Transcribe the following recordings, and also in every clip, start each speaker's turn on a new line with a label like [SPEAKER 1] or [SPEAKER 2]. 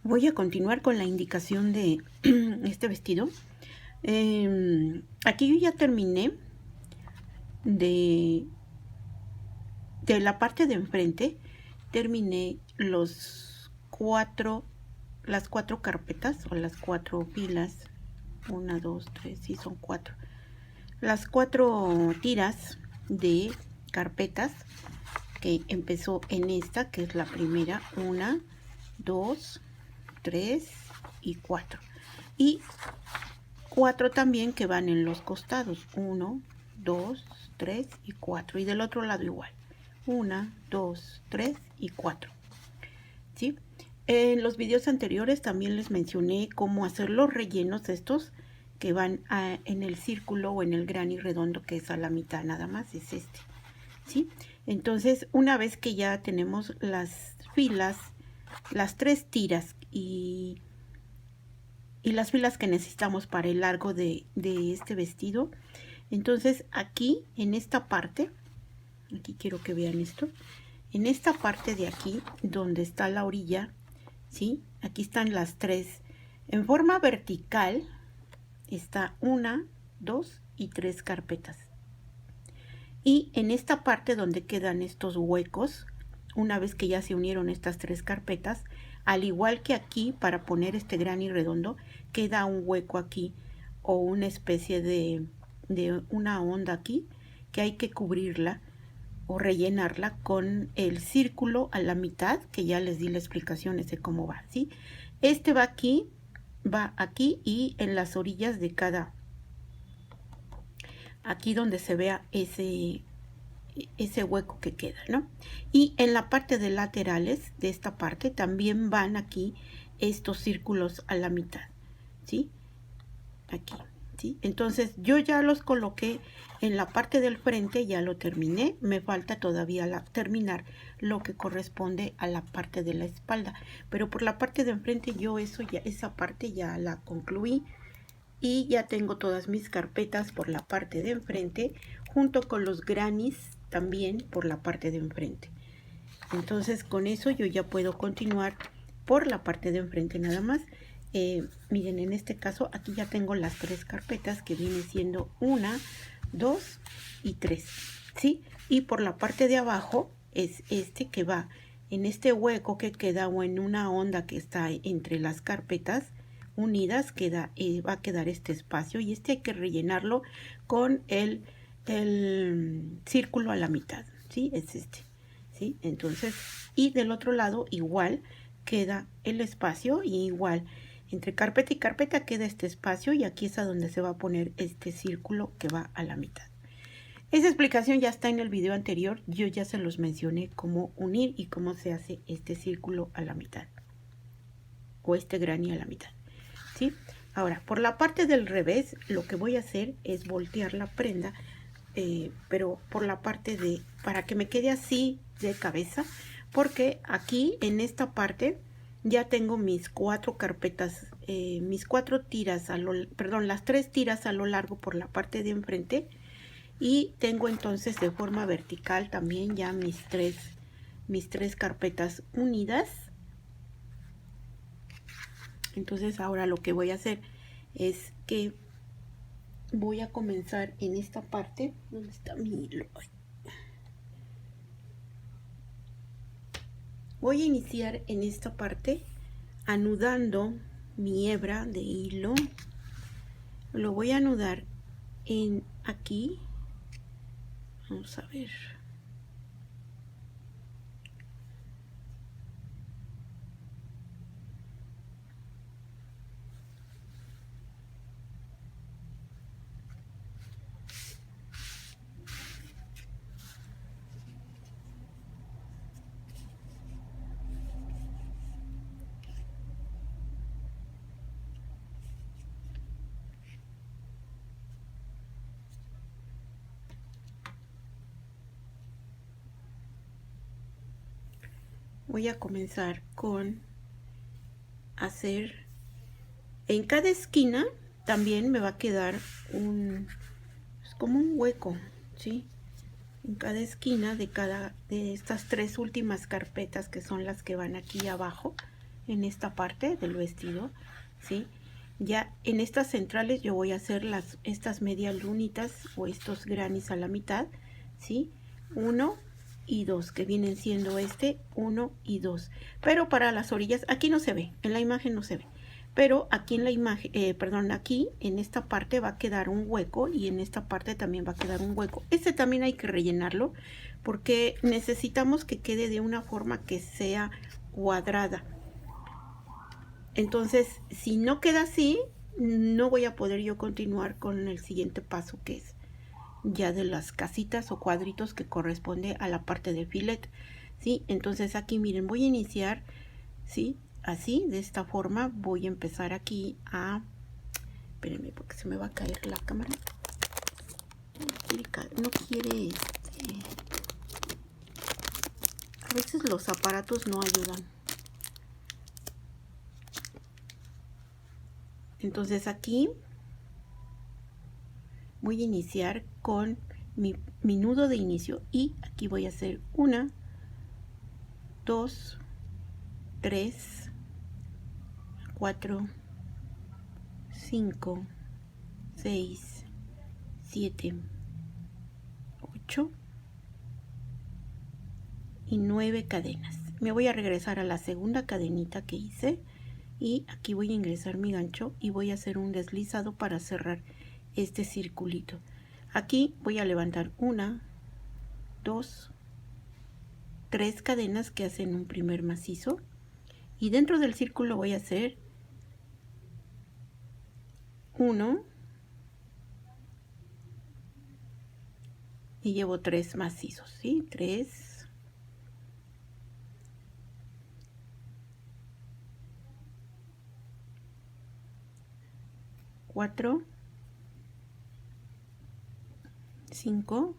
[SPEAKER 1] Voy a continuar con la indicación de este vestido. Aquí yo ya terminé de la parte de enfrente. Terminé las cuatro carpetas o las 4 filas. 1, 2, 3, sí, son 4. Las 4 tiras de carpetas que empezó en esta, que es la primera. 1, 2, 3 y 4. Y 4 también que van en los costados. 1, 2, 3 y 4. Y del otro lado igual. 1, 2, 3 y 4. ¿Sí? En los videos anteriores también les mencioné cómo hacer los rellenos estos que van en el círculo o en el gran y redondo, que es a la mitad nada más, es este. ¿Sí? Entonces, una vez que ya tenemos las filas, las 3 tiras y las filas que necesitamos para el largo de este vestido, entonces aquí en esta parte, aquí quiero que vean esto, en esta parte de aquí donde está la orilla, ¿sí? Aquí están las 3 en forma vertical. Está 1, 2 y 3 carpetas. Y en esta parte donde quedan estos huecos, una vez que ya se unieron estas 3 carpetas, al igual que aquí, para poner este gran y redondo, queda un hueco aquí o una especie de una onda aquí que hay que cubrirla o rellenarla con el círculo a la mitad, que ya les di la explicación de cómo va, ¿sí? Este va aquí y en las orillas de cada, aquí donde se vea ese hueco que queda, ¿no? Y en la parte de laterales de esta parte también van aquí estos círculos a la mitad, ¿sí? Aquí, ¿sí? Entonces yo ya los coloqué en la parte del frente, ya lo terminé. Me falta todavía terminar lo que corresponde a la parte de la espalda, pero por la parte de enfrente yo esa parte ya la concluí. Y ya tengo todas mis carpetas por la parte de enfrente, junto con los granis también por la parte de enfrente. Entonces con eso yo ya puedo continuar por la parte de enfrente nada más. Miren, en este caso aquí ya tengo las 3 carpetas, que viene siendo 1, 2 y 3, ¿sí? Y por la parte de abajo es este que va en este hueco que queda, o en una onda que está entre las carpetas unidas, va a quedar este espacio, y este hay que rellenarlo con el círculo a la mitad, ¿sí? Es este, ¿sí? Entonces, y del otro lado igual queda el espacio, y igual entre carpeta y carpeta queda este espacio, y aquí es a donde se va a poner este círculo que va a la mitad. Esa explicación ya está en el video anterior. Yo ya se los mencioné cómo unir y cómo se hace este círculo a la mitad, o este granny a la mitad, ¿sí? Ahora, por la parte del revés, lo que voy a hacer es voltear la prenda, pero por la parte para que me quede así de cabeza, porque aquí en esta parte ya tengo mis 4 carpetas, mis 4 tiras, las 3 tiras a lo largo por la parte de enfrente, y tengo entonces de forma vertical también ya mis tres carpetas unidas. Entonces ahora lo que voy a hacer es que voy a comenzar en esta parte. ¿Dónde está mi hilo? Voy a iniciar en esta parte anudando mi hebra de hilo. Lo voy a anudar en aquí. Vamos a ver. Voy a comenzar con hacer en cada esquina. También me va a quedar como un hueco, ¿sí? En cada esquina de estas 3 últimas carpetas, que son las que van aquí abajo en esta parte del vestido, ¿sí? Ya en estas centrales yo voy a hacer estas medias lunitas o estos granis a la mitad, ¿sí? 1 y 2, que vienen siendo 1 y 2. Pero para las orillas, aquí no se ve, en la imagen no se ve. Pero aquí en la imagen, aquí en esta parte va a quedar un hueco y en esta parte también va a quedar un hueco. Este también hay que rellenarlo porque necesitamos que quede de una forma que sea cuadrada. Entonces, si no queda así, no voy a poder yo continuar con el siguiente paso, que es ya de las casitas o cuadritos que corresponde a la parte del filet, ¿sí? Entonces aquí miren, voy a iniciar, ¿sí? Así, de esta forma, voy a empezar aquí a... Espérenme, porque se me va a caer la cámara. No quiere A veces los aparatos no ayudan. Entonces aquí voy a iniciar con mi nudo de inicio y aquí voy a hacer 1, 2, 3, 4, 5, 6, 7, 8 y 9 cadenas. Me voy a regresar a la segunda cadenita que hice y aquí voy a ingresar mi gancho y voy a hacer un deslizado para cerrar este circulito. Aquí voy a levantar 1, 2, 3 cadenas que hacen un primer macizo y dentro del círculo voy a hacer 1 y llevo 3 macizos, ¿sí? 3, 4, 5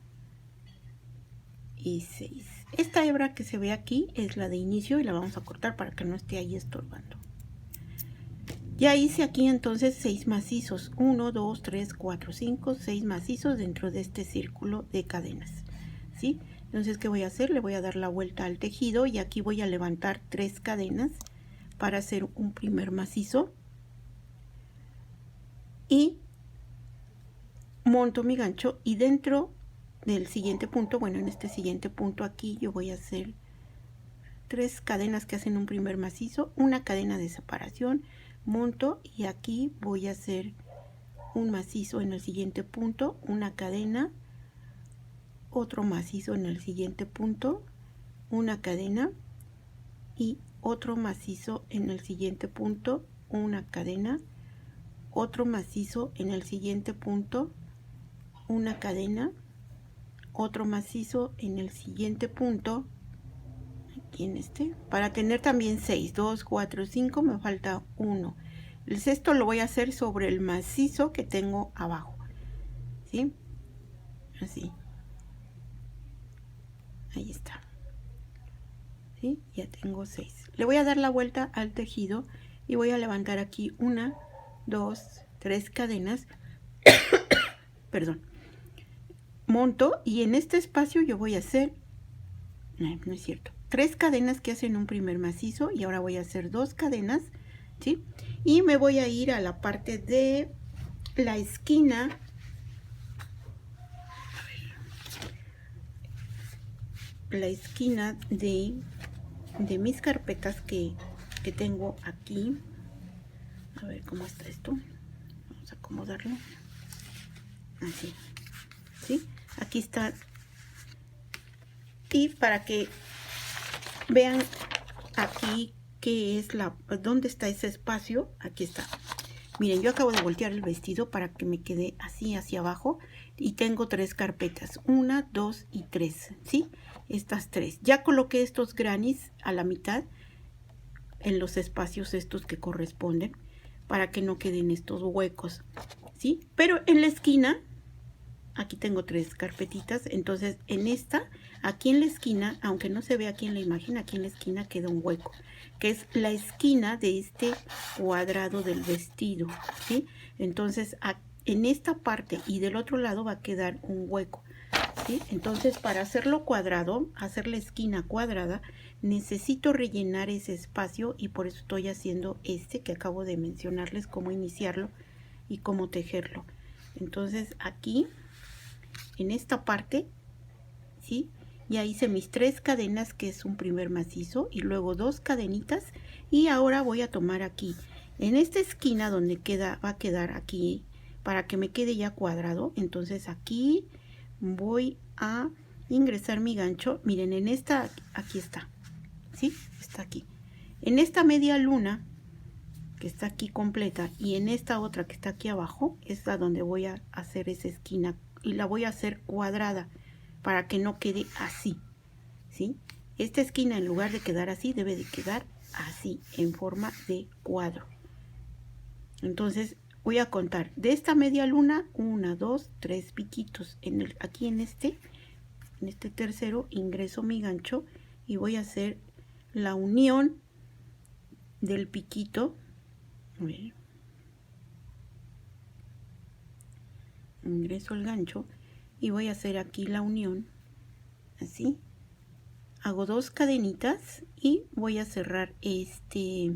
[SPEAKER 1] y 6. Esta hebra que se ve aquí es la de inicio y la vamos a cortar para que no esté ahí estorbando. Ya hice aquí entonces 6 macizos, 1, 2, 3, 4, 5, 6 macizos dentro de este círculo de cadenas, ¿sí? Entonces, ¿qué voy a hacer? Le voy a dar la vuelta al tejido y aquí voy a levantar 3 cadenas para hacer un primer macizo y monto mi gancho y dentro del siguiente punto, bueno, en este siguiente punto aquí yo voy a hacer 3 cadenas que hacen un primer macizo, una cadena de separación, monto y aquí voy a hacer un macizo en el siguiente punto, una cadena, otro macizo en el siguiente punto, una cadena y otro macizo en el siguiente punto, una cadena, otro macizo en el siguiente punto, una cadena, otro macizo en el siguiente punto, aquí en este, para tener también 6, 2, 4, 5, me falta 1. El sexto lo voy a hacer sobre el macizo que tengo abajo, ¿sí? Así. Ahí está. ¿Sí? Ya tengo 6. Le voy a dar la vuelta al tejido y voy a levantar aquí 1, 2, 3 cadenas. Perdón. Monto y en este espacio yo voy a hacer, no es cierto, 3 cadenas que hacen un primer macizo y ahora voy a hacer 2 cadenas, ¿sí? Y me voy a ir a la parte de la esquina, la esquina de mis carpetas que tengo aquí. A ver cómo está esto. Vamos a acomodarlo así, ¿sí? Aquí está. Y para que vean aquí qué es dónde está ese espacio, aquí está. Miren, yo acabo de voltear el vestido para que me quede así hacia abajo y tengo 3 carpetas, 1, 2 y 3, ¿sí? Estas 3. Ya coloqué estos granis a la mitad en los espacios estos que corresponden para que no queden estos huecos, ¿sí? Pero en la esquina, aquí tengo 3 carpetitas, entonces en esta, aquí en la esquina, aunque no se ve aquí en la imagen, aquí en la esquina queda un hueco, que es la esquina de este cuadrado del vestido, ¿sí? Entonces en esta parte y del otro lado va a quedar un hueco. ¿sí? Entonces, para hacerlo cuadrado, hacer la esquina cuadrada, necesito rellenar ese espacio y por eso estoy haciendo este que acabo de mencionarles, cómo iniciarlo y cómo tejerlo. Entonces, aquí, en esta parte, ¿sí? Ya hice mis 3 cadenas, que es un primer macizo, y luego 2 cadenitas, y ahora voy a tomar aquí, en esta esquina donde queda, va a quedar aquí, para que me quede ya cuadrado. Entonces aquí voy a ingresar mi gancho. Miren, en esta, aquí está, ¿sí? Está aquí. En esta media luna, que está aquí completa, y en esta otra que está aquí abajo, es la donde voy a hacer esa esquina, y la voy a hacer cuadrada, para que no quede así, ¿sí? Esta esquina, en lugar de quedar así, debe de quedar así, en forma de cuadro. Entonces voy a contar de esta media luna, 1, 2, 3 piquitos. Aquí en este tercero ingreso mi gancho y voy a hacer la unión del piquito. A ver. Ingreso el gancho y voy a hacer aquí la unión, así. Hago 2 cadenitas y voy a cerrar este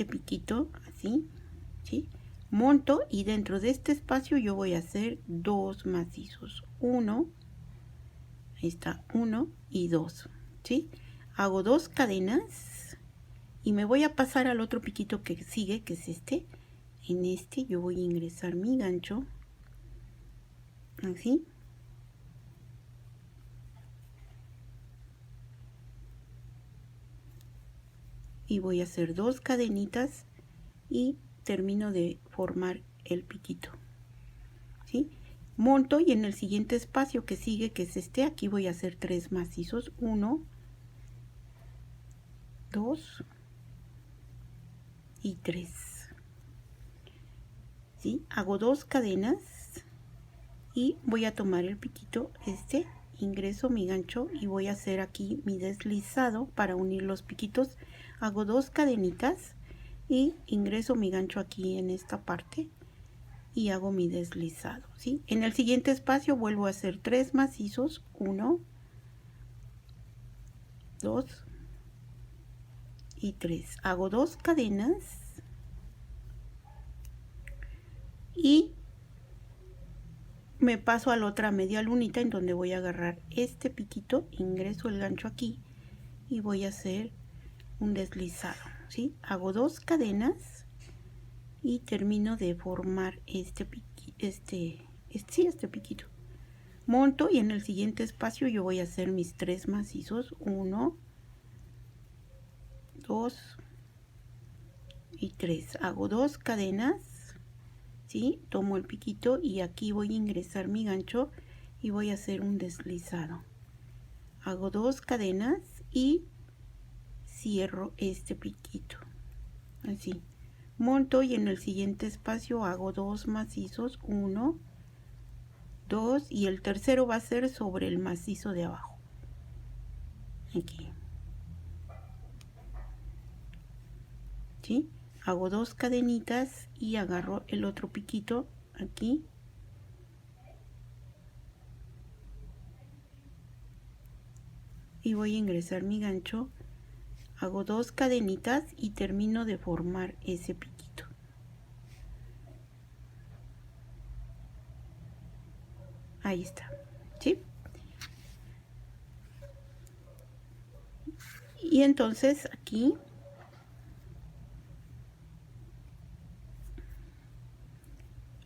[SPEAKER 1] piquito, así, ¿sí? Monto y dentro de este espacio yo voy a hacer 2 macizos, 1, ahí está, 1 y 2, ¿sí? Hago 2 cadenas y me voy a pasar al otro piquito que sigue, que es este. En este yo voy a ingresar mi gancho, así. Y voy a hacer 2 cadenitas y termino de formar el piquito, ¿sí? Monto y en el siguiente espacio que sigue, que es este, aquí voy a hacer 3 macizos, 1, 2 y 3, ¿sí? Hago 2 cadenas y voy a tomar el piquito este, ingreso mi gancho y voy a hacer aquí mi deslizado para unir los piquitos. Hago 2 cadenitas y ingreso mi gancho aquí en esta parte y hago mi deslizado, ¿sí? En el siguiente espacio vuelvo a hacer 3 macizos, 1, 2 y 3. Hago 2 cadenas y me paso a la otra media lunita en donde voy a agarrar este piquito, ingreso el gancho aquí y voy a hacer un deslizado, ¿sí? Hago 2 cadenas y termino de formar este piquito. Monto y en el siguiente espacio yo voy a hacer mis 3 macizos, 1, 2 y 3. Hago 2 cadenas, ¿sí? Tomo el piquito y aquí voy a ingresar mi gancho y voy a hacer un deslizado. Hago 2 cadenas y cierro este piquito, así. Monto y en el siguiente espacio hago 2 macizos, 1, 2 y el tercero va a ser sobre el macizo de abajo, aquí, ¿sí? Hago 2 cadenitas y agarro el otro piquito aquí y voy a ingresar mi gancho. Hago 2 cadenitas y termino de formar ese piquito. Ahí está, ¿sí? Y entonces aquí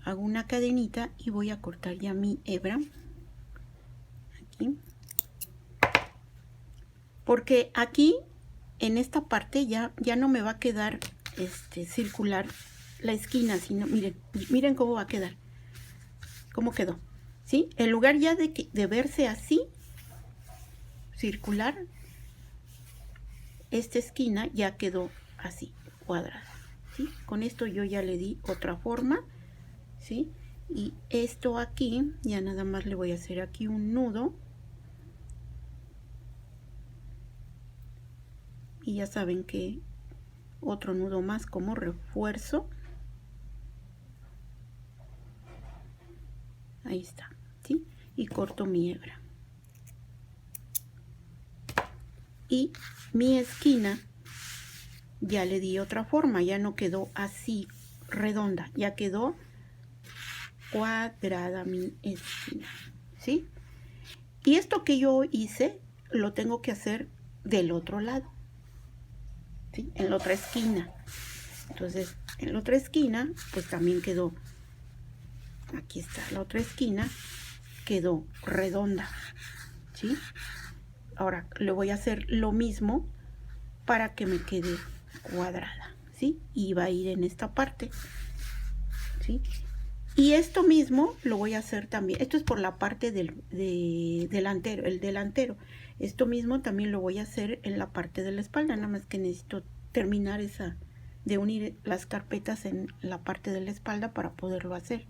[SPEAKER 1] hago una cadenita y voy a cortar ya mi hebra aquí, porque aquí en esta parte ya no me va a quedar circular la esquina, sino miren cómo va a quedar, cómo quedó, ¿sí? En lugar ya de verse así circular, esta esquina ya quedó así cuadrada, ¿sí? Con esto yo ya le di otra forma, ¿sí? Y esto aquí ya nada más le voy a hacer aquí un nudo y ya saben que otro nudo más como refuerzo. Ahí está, y corto mi hebra. Y mi esquina ya le di otra forma, ya no quedó así redonda, ya quedó cuadrada mi esquina, ¿sí? Y esto que yo hice lo tengo que hacer del otro lado, ¿sí? En la otra esquina. Entonces, en la otra esquina, pues también quedó, aquí está la otra esquina, quedó redonda, ¿sí? Ahora le voy a hacer lo mismo para que me quede cuadrada, ¿sí? Y va a ir en esta parte, ¿sí? Y esto mismo lo voy a hacer también, esto es por la parte del delantero, el delantero. Esto mismo también lo voy a hacer en la parte de la espalda, nada más que necesito terminar de unir las carpetas en la parte de la espalda para poderlo hacer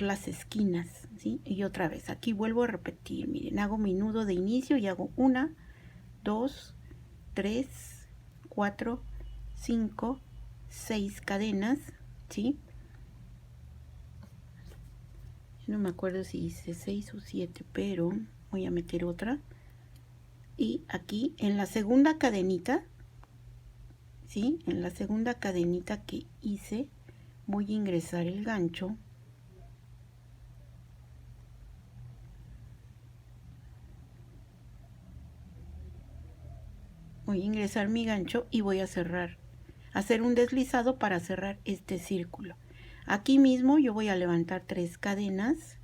[SPEAKER 1] las esquinas, ¿sí? Y otra vez, aquí vuelvo a repetir, miren, hago mi nudo de inicio y hago 1, 2, 3, 4, 5, 6 cadenas, ¿sí? No me acuerdo si hice 6 o 7, pero voy a meter otra. Y aquí en la segunda cadenita, ¿sí? En la segunda cadenita que hice, voy a ingresar el gancho. Voy a ingresar mi gancho y voy a cerrar, hacer un deslizado para cerrar este círculo. Aquí mismo yo voy a levantar 3 cadenas,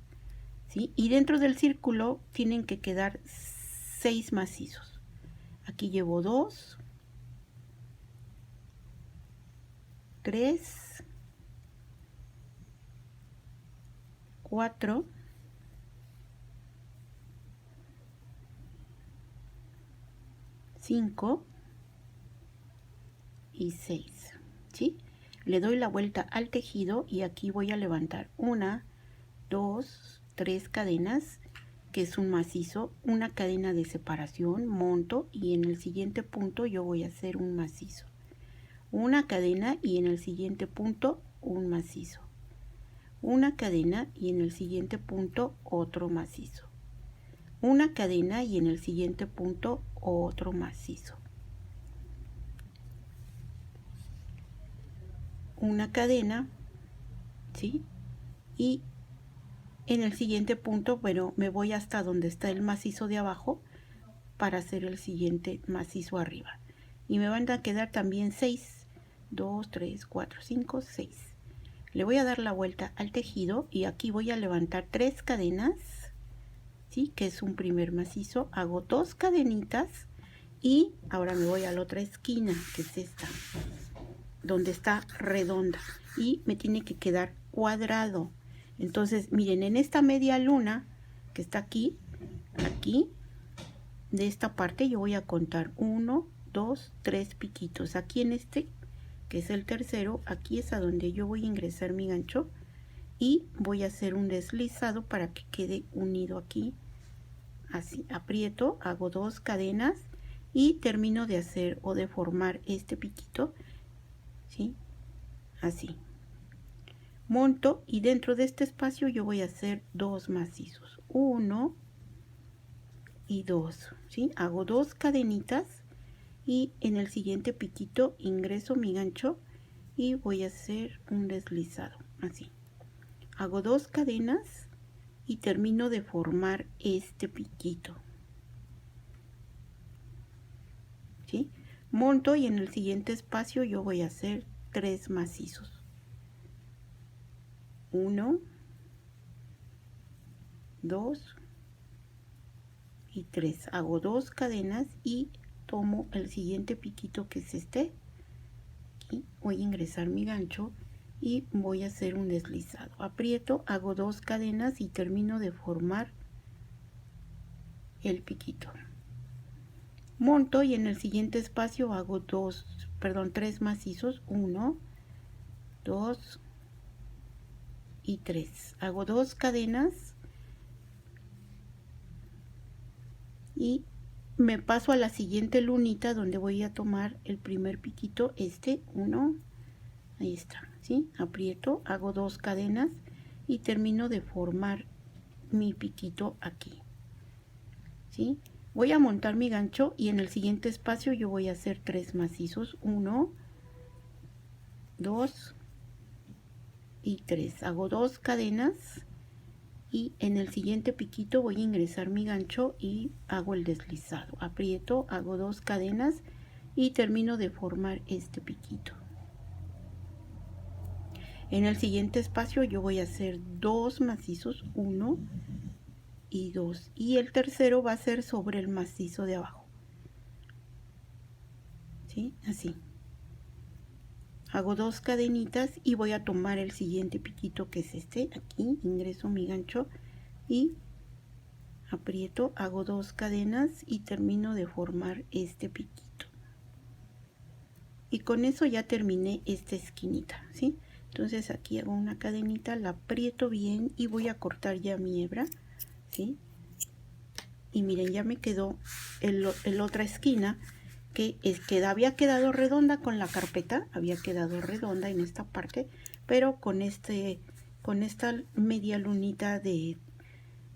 [SPEAKER 1] ¿sí? Y dentro del círculo tienen que quedar 6 macizos. Aquí llevo 2, 3, 4, 5 y 6, ¿sí? Le doy la vuelta al tejido y aquí voy a levantar 1, 2, 3 cadenas, que es un macizo, una cadena de separación, monto y en el siguiente punto yo voy a hacer un macizo. Una cadena y en el siguiente punto un macizo. Una cadena y en el siguiente punto otro macizo. Una cadena y en el siguiente punto otro macizo. Una cadena, ¿sí? Y en el siguiente punto, bueno, me voy hasta donde está el macizo de abajo para hacer el siguiente macizo arriba. Y me van a quedar también 6, 2, 3, 4, 5, 6. Le voy a dar la vuelta al tejido y aquí voy a levantar 3 cadenas, ¿sí? Que es un primer macizo. Hago 2 cadenitas y ahora me voy a la otra esquina, que es esta, donde está redonda y me tiene que quedar cuadrado. Entonces, miren, en esta media luna que está aquí, de esta parte yo voy a contar 1, 2, 3 piquitos. Aquí en este, que es el tercero, aquí es a donde yo voy a ingresar mi gancho y voy a hacer un deslizado para que quede unido aquí. Así, aprieto, hago 2 cadenas y termino de hacer o de formar este piquito, ¿sí? Así. Monto y dentro de este espacio yo voy a hacer 2 macizos, 1 y 2, ¿sí? Hago 2 cadenitas y en el siguiente piquito ingreso mi gancho y voy a hacer un deslizado, así. Hago 2 cadenas y termino de formar este piquito, ¿sí? Monto y en el siguiente espacio yo voy a hacer 3 macizos. 1, 2 y 3. Hago 2 cadenas y tomo el siguiente piquito que es este. Aquí voy a ingresar mi gancho y voy a hacer un deslizado. Aprieto, hago 2 cadenas y termino de formar el piquito. Monto y en el siguiente espacio hago 3 macizos. 1, 2 y 3. Hago 2 cadenas y me paso a la siguiente lunita donde voy a tomar el primer piquito, 1, ahí está, ¿sí? Aprieto, hago 2 cadenas y termino de formar mi piquito aquí, ¿sí? Voy a montar mi gancho y en el siguiente espacio yo voy a hacer 3 macizos, 1, 2 y 3. Hago 2 cadenas y en el siguiente piquito voy a ingresar mi gancho y hago el deslizado. Aprieto, hago 2 cadenas y termino de formar este piquito. En el siguiente espacio yo voy a hacer 2 macizos, 1 y 2, y el tercero va a ser sobre el macizo de abajo, ¿sí? Así. Hago 2 cadenitas y voy a tomar el siguiente piquito, que es este, aquí, ingreso mi gancho y aprieto, hago 2 cadenas y termino de formar este piquito. Y con eso ya terminé esta esquinita, ¿sí? Entonces aquí hago una cadenita, la aprieto bien y voy a cortar ya mi hebra, ¿sí? Y miren, ya me quedó el otra esquina que había quedado redonda con la carpeta, había quedado redonda en esta parte, pero con esta media lunita de,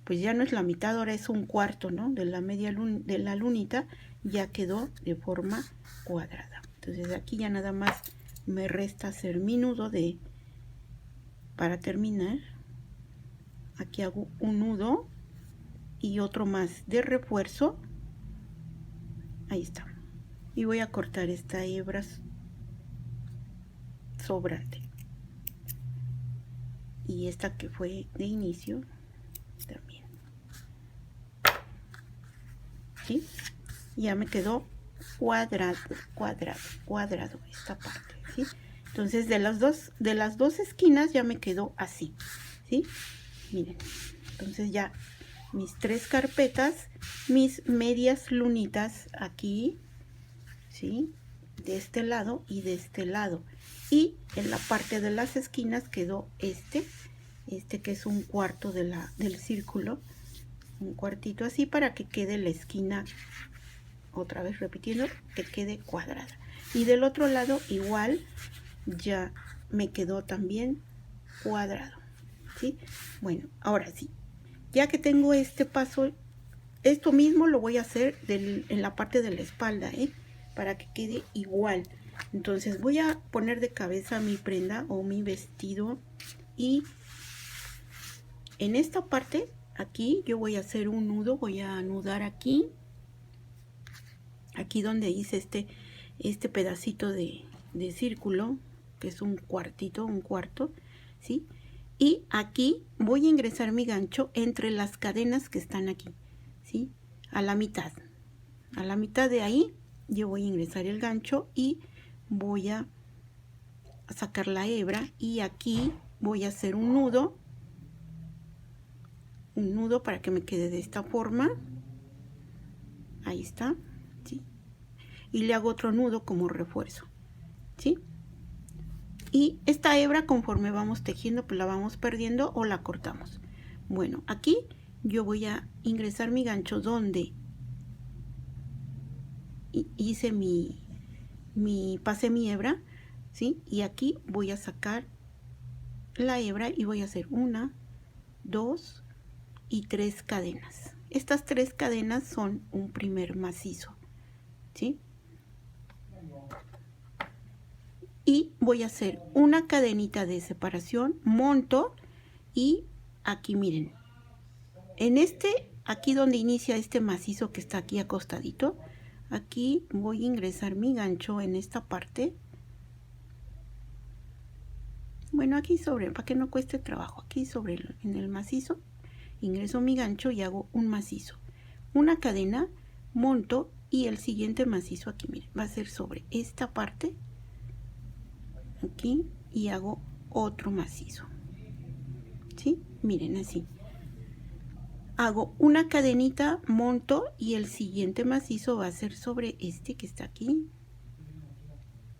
[SPEAKER 1] pues ya no es la mitad, ahora es un cuarto, ¿no? De la media de la lunita ya quedó de forma cuadrada. Entonces aquí ya nada más me resta hacer mi nudo para terminar. Aquí hago un nudo y otro más de refuerzo. Ahí está. Y voy a cortar esta hebra sobrante. Y esta que fue de inicio también. ¿Sí? Ya me quedó cuadrado esta parte, ¿sí? Entonces de las dos esquinas ya me quedó así, ¿sí? Miren, entonces ya mis 3 carpetas, mis medias lunitas aquí, ¿sí? De este lado y de este lado, y en la parte de las esquinas quedó este que es un cuarto del círculo, un cuartito así, para que quede la esquina, otra vez repitiendo, que quede cuadrada. Y del otro lado igual, ya me quedó también cuadrado, ¿sí? Bueno, ahora sí, ya que tengo este paso, esto mismo lo voy a hacer en la parte de la espalda, para que quede igual. Entonces voy a poner de cabeza mi prenda o mi vestido, y en esta parte aquí yo voy a hacer un nudo, voy a anudar aquí donde hice este pedacito de círculo, que es un cuarto, ¿sí? Y aquí voy a ingresar mi gancho entre las cadenas que están aquí, ¿sí? A la mitad de ahí yo voy a ingresar el gancho y voy a sacar la hebra, y aquí voy a hacer un nudo para que me quede de esta forma. Ahí está, ¿sí? Y le hago otro nudo como refuerzo, ¿sí? Y esta hebra, conforme vamos tejiendo, pues la vamos perdiendo o la cortamos. Bueno, aquí yo voy a ingresar mi gancho donde hice pasé mi hebra, ¿sí? Y aquí voy a sacar la hebra y voy a hacer 1, 2 y 3 cadenas. Estas 3 cadenas son un primer macizo, ¿sí? Y voy a hacer una cadenita de separación, monto, y aquí miren, en aquí donde inicia este macizo que está aquí acostadito, aquí voy a ingresar mi gancho en esta parte. Bueno, aquí sobre, para que no cueste trabajo, aquí sobre en el macizo, ingreso mi gancho y hago un macizo, una cadena, monto, y el siguiente macizo aquí, miren, va a ser sobre esta parte, aquí, y hago otro macizo, ¿sí? Miren, así. Hago una cadenita, monto, y el siguiente macizo va a ser sobre este que está aquí.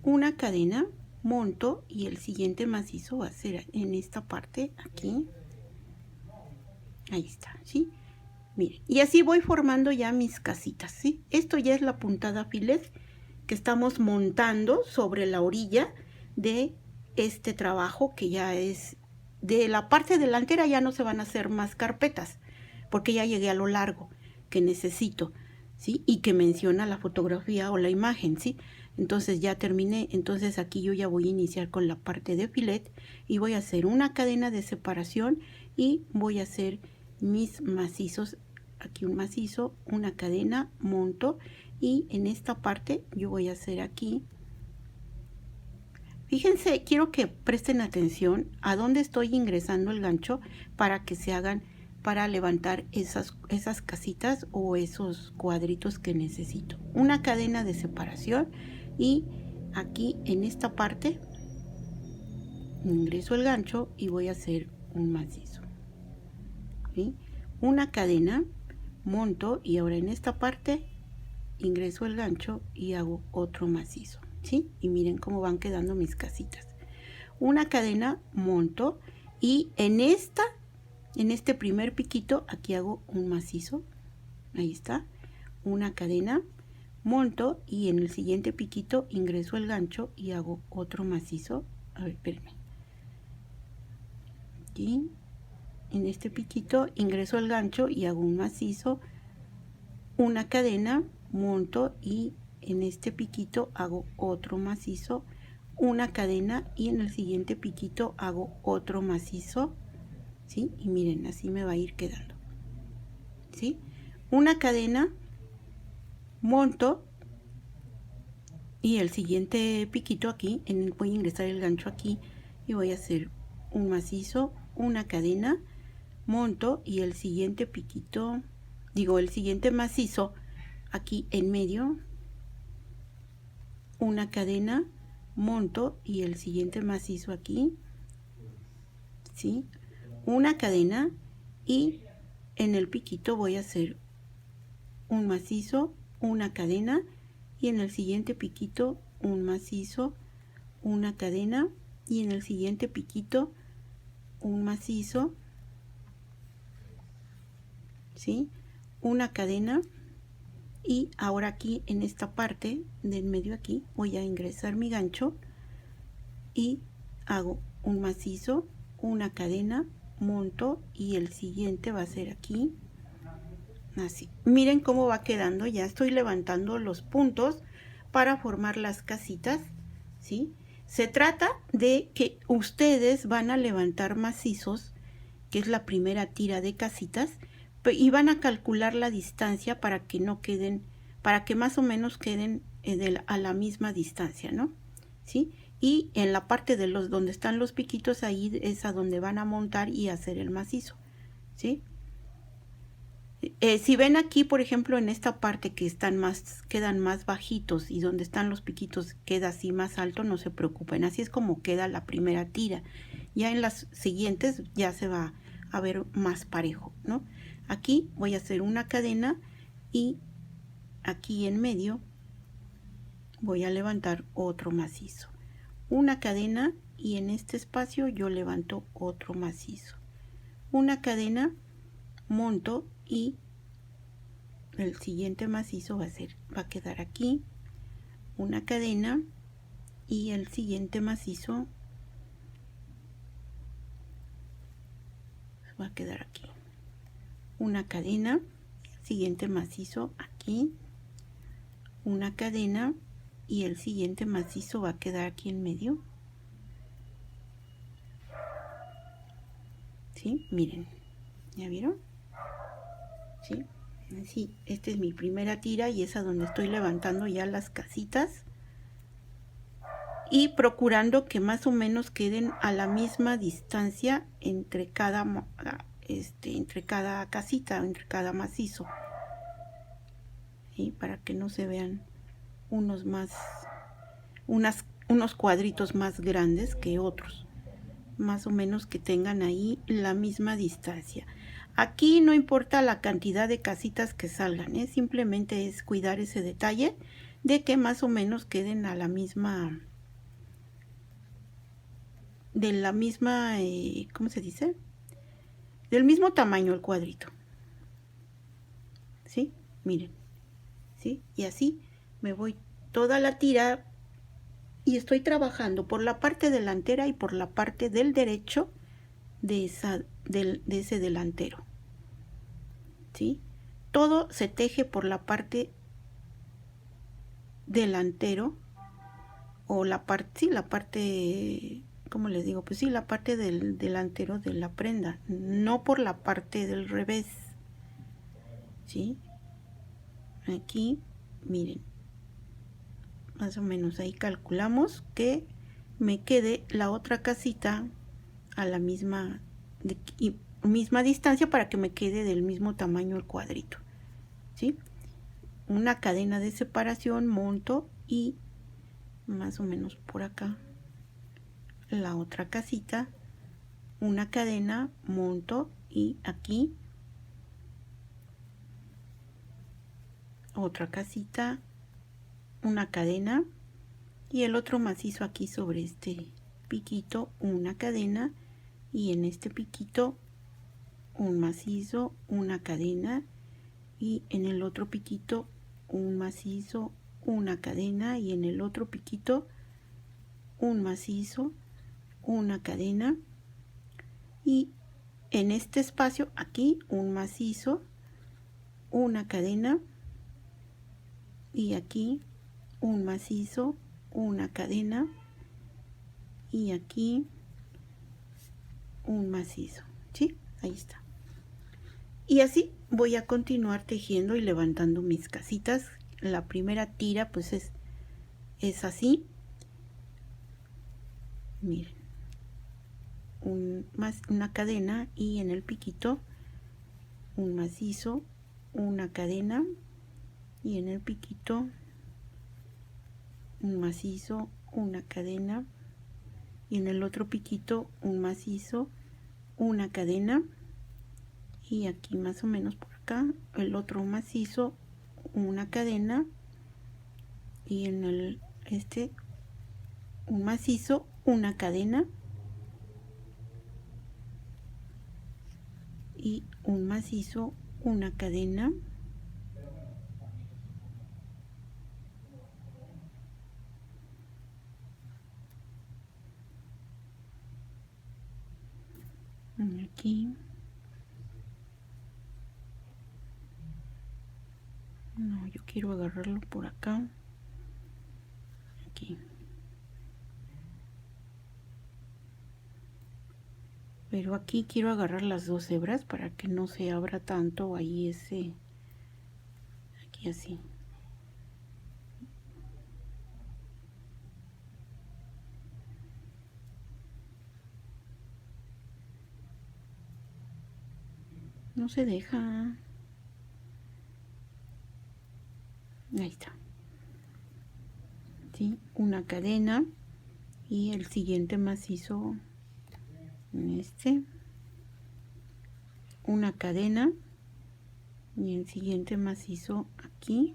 [SPEAKER 1] Una cadena, monto, y el siguiente macizo va a ser en esta parte, aquí. Ahí está, ¿sí? Miren, y así voy formando ya mis casitas, ¿sí? Esto ya es la puntada filet que estamos montando sobre la orilla de este trabajo, que ya es de la parte delantera. Ya no se van a hacer más carpetas, porque ya llegué a lo largo que necesito, ¿sí? Y que menciona la fotografía o la imagen, ¿sí? Entonces ya terminé. Entonces aquí yo ya voy a iniciar con la parte de filet y voy a hacer una cadena de separación y voy a hacer mis macizos. Aquí un macizo, una cadena, monto, y en esta parte yo voy a hacer aquí. Fíjense, quiero que presten atención a dónde estoy ingresando el gancho para que se hagan, para levantar esas casitas o esos cuadritos que necesito. Una cadena de separación y aquí en esta parte ingreso el gancho y voy a hacer un macizo, ¿sí? Una cadena, monto, y ahora en esta parte ingreso el gancho y hago otro macizo, ¿sí? Y miren cómo van quedando mis casitas. Una cadena, monto, y en este primer piquito aquí hago un macizo. Ahí está. Una cadena, monto, y en el siguiente piquito ingreso el gancho y hago otro macizo. A ver, espérenme. Aquí en este piquito ingreso el gancho y hago un macizo, una cadena, monto, y en este piquito hago otro macizo, una cadena, y en el siguiente piquito hago otro macizo, ¿sí? Y miren, así me va a ir quedando, ¿sí? Una cadena, monto, y el siguiente piquito aquí, voy a ingresar el gancho aquí y voy a hacer un macizo, una cadena, monto, y el siguiente piquito, el siguiente macizo aquí en medio, una cadena, monto, y el siguiente macizo aquí, ¿sí? Una cadena, y en el piquito voy a hacer un macizo, una cadena, y en el siguiente piquito un macizo, una cadena, y en el siguiente piquito un macizo, ¿sí? Una cadena, y ahora aquí en esta parte del medio aquí voy a ingresar mi gancho y hago un macizo, una cadena, monto, y el siguiente va a ser aquí, así. Miren cómo va quedando. Ya estoy levantando los puntos para formar las casitas, ¿sí? Se trata de que ustedes van a levantar macizos, que es la primera tira de casitas, y van a calcular la distancia para que no queden, para que más o menos queden a la misma distancia, ¿no? ¿Sí? Y en la parte de donde están los piquitos, ahí es a donde van a montar y hacer el macizo, ¿sí? Si ven aquí, por ejemplo, en esta parte que quedan más bajitos, y donde están los piquitos queda así más alto, no se preocupen, así es como queda la primera tira. Ya en las siguientes ya se va a ver más parejo, ¿no? Aquí voy a hacer una cadena y aquí en medio voy a levantar otro macizo, una cadena, y en este espacio yo levanto otro macizo, una cadena, monto, y el siguiente macizo va a quedar aquí, una cadena, y el siguiente macizo va a quedar aquí, una cadena, siguiente macizo aquí, una cadena, y el siguiente macizo va a quedar aquí en medio, ¿sí? Miren, ¿ya vieron? ¿Sí? Así, esta es mi primera tira y es a donde estoy levantando ya las casitas y procurando que más o menos queden a la misma distancia entre cada casita, entre cada macizo, ¿sí? Para que no se vean unos cuadritos más grandes que otros, más o menos que tengan ahí la misma distancia. Aquí no importa la cantidad de casitas que salgan, simplemente es cuidar ese detalle de que más o menos queden a la misma, ¿cómo se dice? Del mismo tamaño el cuadrito, ¿sí? Miren, ¿sí? Y así me voy toda la tira y estoy trabajando por la parte delantera y por la parte del derecho de ese delantero, ¿sí? Todo se teje por la parte delantero o la parte, sí, la parte, ¿cómo les digo? Pues sí, la parte del delantero de la prenda, no por la parte del revés, ¿sí? Aquí, miren, más o menos ahí calculamos que me quede la otra casita a la misma distancia para que me quede del mismo tamaño el cuadrito, ¿sí? Una cadena de separación, monto y más o menos por acá la otra casita, una cadena, monto y aquí otra casita, una cadena y el otro macizo aquí sobre este piquito, una cadena y en este piquito un macizo, una cadena y en el otro piquito un macizo, una cadena y en el otro piquito un macizo, una cadena y en este espacio aquí un macizo, una cadena y aquí un macizo, una cadena y aquí un macizo, ¿sí? Ahí está. Y así voy a continuar tejiendo y levantando mis casitas. La primera tira pues es así. Miren, una cadena y en el piquito un macizo, una cadena y en el piquito un macizo, una cadena y en el otro piquito un macizo, una cadena y aquí más o menos por acá el otro macizo, una cadena y en el un macizo, una cadena y un macizo, una cadena aquí, no, yo quiero agarrarlo por acá, aquí, pero aquí quiero agarrar las dos hebras para que no se abra tanto ahí aquí así. No se deja. Ahí está. ¿Sí? Una cadena y el siguiente macizo en una cadena y el siguiente macizo aquí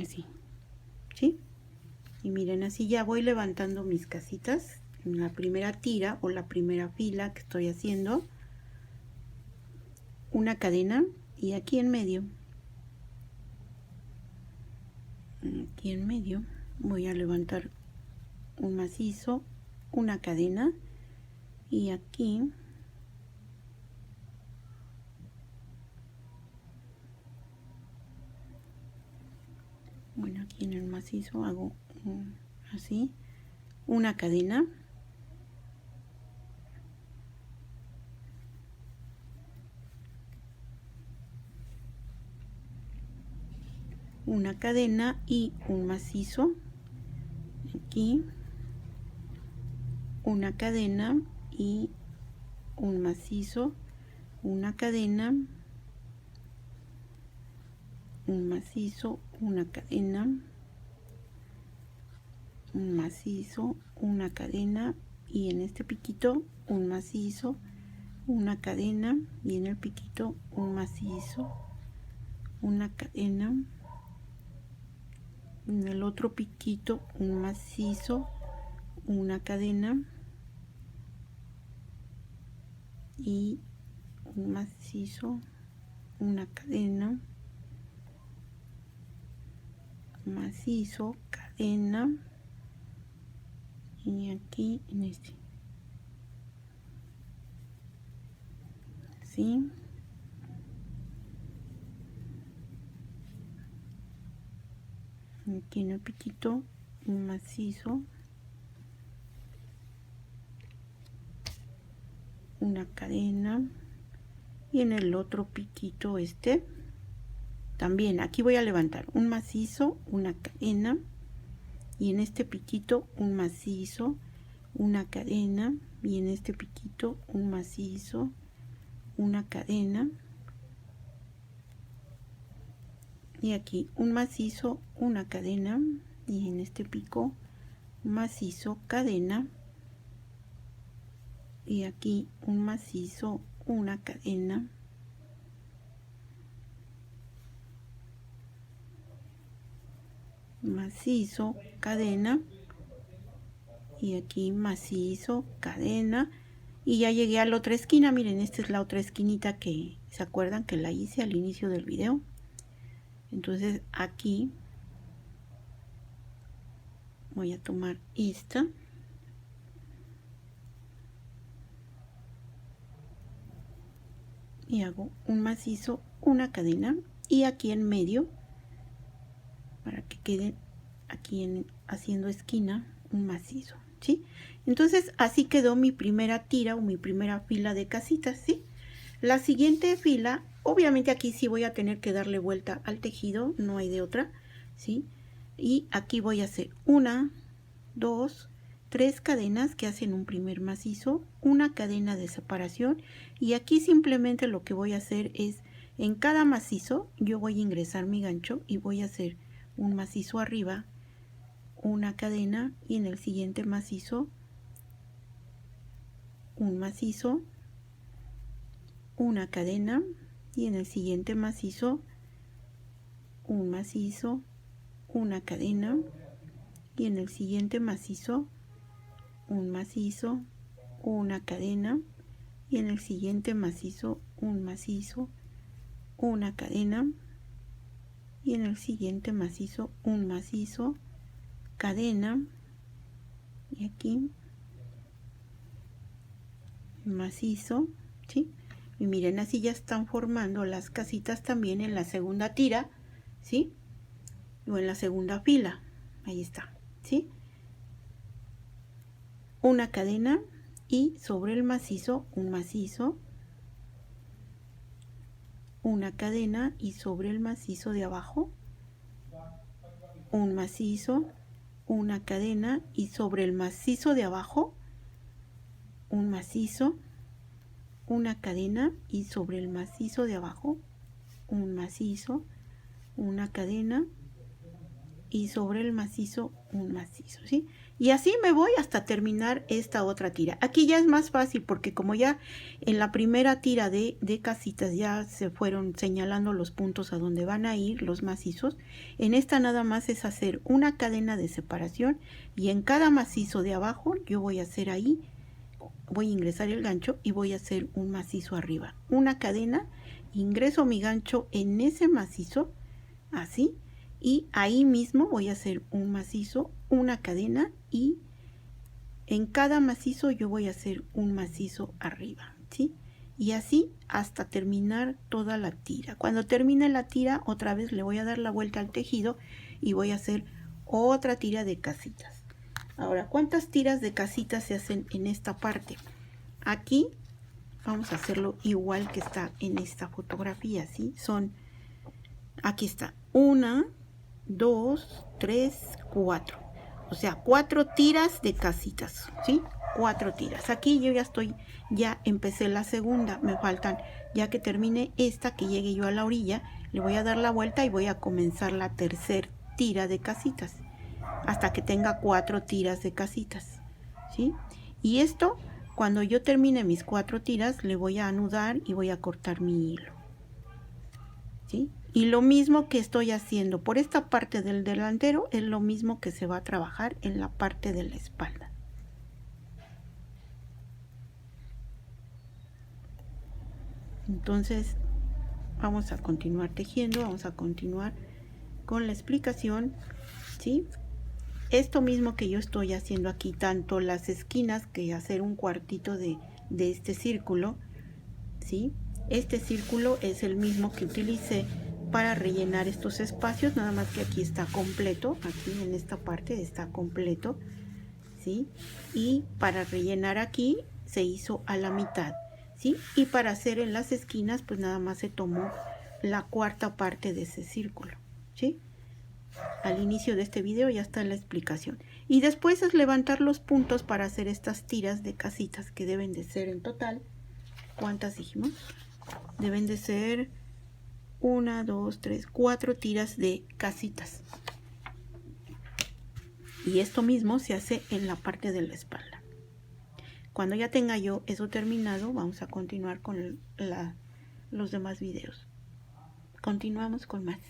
[SPEAKER 1] así, ¿sí? Y miren, así ya voy levantando mis casitas en la primera tira o la primera fila que estoy haciendo, una cadena y aquí en medio voy a levantar un macizo, una cadena y aquí bueno, aquí en el macizo hago así una cadena una cadena y un macizo aquí, una cadena y un macizo, una cadena, un macizo, una cadena, un macizo, una cadena y en este piquito un macizo, una cadena y en el piquito un macizo, una cadena, en el otro piquito un macizo, una cadena y un macizo, una cadena macizo, cadena, y aquí en este, ¿sí? Aquí en el piquito un macizo, una cadena, y en el otro piquito este también aquí voy a levantar un macizo, una cadena, y en este piquito un macizo, una cadena, y en este piquito un macizo, una cadena, y aquí un macizo, una cadena, y en este pico macizo, cadena, y aquí un macizo, una cadena, macizo, cadena, y aquí macizo, cadena, y ya llegué a la otra esquina. Miren, esta es la otra esquinita que se acuerdan que la hice al inicio del video. Entonces aquí voy a tomar esta y hago un macizo, una cadena, y aquí en medio, para que quede aquí haciendo esquina, un macizo, ¿sí? Entonces así quedó mi primera tira o mi primera fila de casitas, ¿sí? La siguiente fila, obviamente aquí sí voy a tener que darle vuelta al tejido, no hay de otra, ¿sí? Y aquí voy a hacer 1, 2, 3 cadenas que hacen un primer macizo, una cadena de separación, y aquí simplemente lo que voy a hacer es, en cada macizo yo voy a ingresar mi gancho y voy a hacer un macizo arriba, una cadena, y en el siguiente macizo un macizo, una cadena, y en el siguiente macizo un macizo, una cadena, y en el siguiente macizo un macizo, una cadena, y en el siguiente macizo un macizo, una cadena, y en el siguiente macizo un macizo, cadena, y aquí macizo, ¿sí? Y miren, así ya están formando las casitas también en la segunda tira, ¿sí? O en la segunda fila, ahí está, ¿sí? Una cadena y sobre el macizo un macizo, una cadena y sobre el macizo de abajo un macizo, una cadena y sobre el macizo de abajo un macizo, una cadena y sobre el macizo de abajo un macizo, una cadena y sobre el macizo un macizo, ¿sí? Y así me voy hasta terminar esta otra tira. Aquí ya es más fácil porque como ya en la primera tira de casitas ya se fueron señalando los puntos a donde van a ir los macizos, en esta nada más es hacer una cadena de separación y en cada macizo de abajo yo voy a hacer ahí, voy a ingresar el gancho y voy a hacer un macizo arriba, una cadena, ingreso mi gancho en ese macizo, así, y ahí mismo voy a hacer un macizo, una cadena y en cada macizo yo voy a hacer un macizo arriba, ¿sí? Y así hasta terminar toda la tira. Cuando termine la tira otra vez le voy a dar la vuelta al tejido y voy a hacer otra tira de casitas. Ahora, ¿cuántas tiras de casitas se hacen en esta parte? Aquí vamos a hacerlo igual que está en esta fotografía, ¿sí? Aquí está, 1, 2, 3, 4. O sea, 4 tiras de casitas, ¿sí? 4 tiras. Aquí yo ya empecé la segunda. Me faltan, ya que termine esta, que llegue yo a la orilla, le voy a dar la vuelta y voy a comenzar la tercera tira de casitas. Hasta que tenga 4 tiras de casitas, ¿sí? Y esto, cuando yo termine mis 4 tiras, le voy a anudar y voy a cortar mi hilo, ¿sí? Y lo mismo que estoy haciendo por esta parte del delantero es lo mismo que se va a trabajar en la parte de la espalda. Entonces vamos a continuar tejiendo, vamos a continuar con la explicación, ¿sí? Esto mismo que yo estoy haciendo aquí, tanto las esquinas, que hacer un cuartito de este círculo, ¿sí? Este círculo es el mismo que utilicé para rellenar estos espacios, nada más que aquí está completo, aquí en esta parte está completo, ¿sí? Y para rellenar aquí se hizo a la mitad, ¿sí? Y para hacer en las esquinas, pues nada más se tomó la cuarta parte de ese círculo, ¿sí? Al inicio de este video ya está la explicación. Y después es levantar los puntos para hacer estas tiras de casitas, que deben de ser en total, ¿cuántas dijimos? Deben de ser 1, 2, 3, 4 tiras de casitas. Y esto mismo se hace en la parte de la espalda. Cuando ya tenga yo eso terminado, vamos a continuar con los demás videos. Continuamos con más.